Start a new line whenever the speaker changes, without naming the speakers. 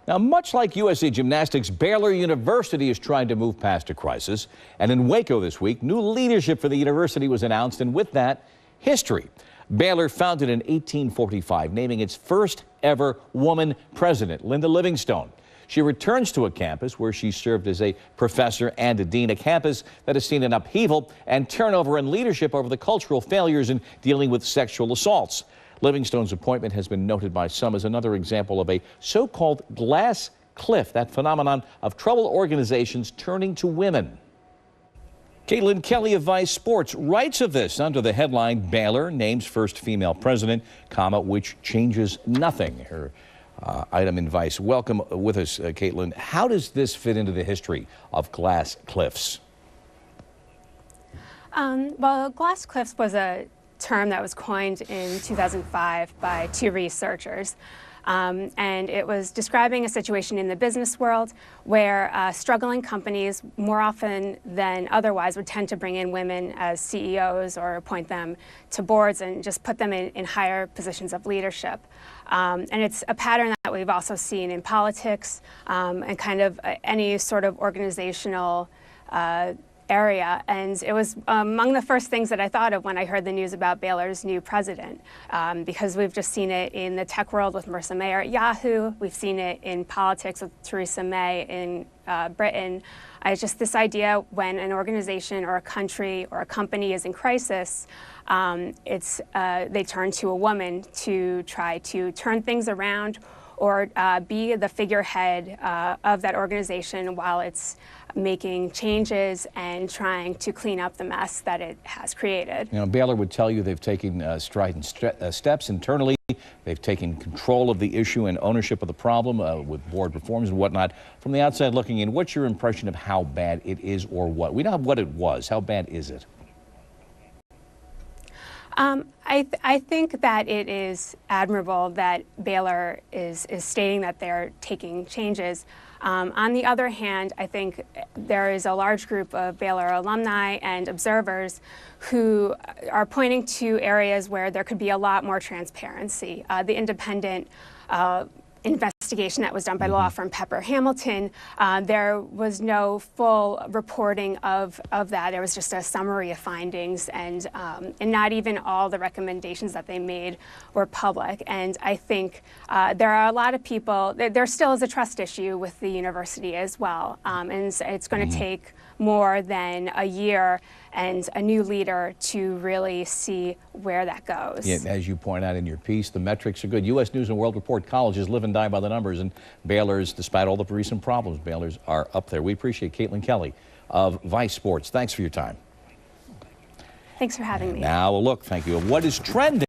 Now, much like USA Gymnastics, Baylor University is trying to move past a crisis. And in Waco this week, new leadership for the university was announced, and with that, history. Baylor, founded in 1845, naming its first ever woman president, Linda Livingstone. She returns to a campus where she served as a professor and a dean, a campus that has seen an upheaval and turnover in leadership over the cultural failures in dealing with sexual assaults. Livingstone's appointment has been noted by some as another example of a so-called glass cliff, that phenomenon of troubled organizations turning to women. Caitlin Kelly of Vice Sports writes of this under the headline, Baylor names first female president, which changes nothing. Her item in Vice. Welcome with us, Caitlin. How does this fit into the history of glass cliffs?
Well, glass cliffs was a term that was coined in 2005 by two researchers. And it was describing a situation in the business world where struggling companies, more often than otherwise, would tend to bring in women as CEOs or appoint them to boards and just put them in higher positions of leadership. And it's a pattern that we've also seen in politics and kind of any sort of organizational area. And it was among the first things that I thought of when I heard the news about Baylor's new president, because we've just seen it in the tech world with Marissa Mayer at Yahoo. We've seen it in politics with Theresa May in Britain. It's just this idea when an organization or a country or a company is in crisis, they turn to a woman to try to turn things around or be the figurehead of that organization while it's making changes and trying to clean up the mess that it has created.
You know, Baylor would tell you they've taken strident steps internally. They've taken control of the issue and ownership of the problem with board reforms and whatnot. From the outside looking in, what's your impression of how bad it is or what? We know what it was. How bad is it?
I think that it is admirable that Baylor is stating that they're taking changes. On the other hand, I think there is a large group of Baylor alumni and observers who are pointing to areas where there could be a lot more transparency. The independent investigation that was done by the law firm Pepper Hamilton, there was no full reporting of that. There was just a summary of findings, and not even all the recommendations that they made were public. And I think there are a lot of people, there still is a trust issue with the university as well, and it's going to take more than a year and a new leader to really see where that goes.
Yeah, as you point out in your piece, the metrics are good. U.S. News and World Report colleges live and die by the numbers, and Baylor's, despite all the recent problems, Baylor's are up there. We appreciate Caitlin Kelly of Vice Sports. Thanks for your time.
Thanks for having me.
Now a look, thank you, of what is trending.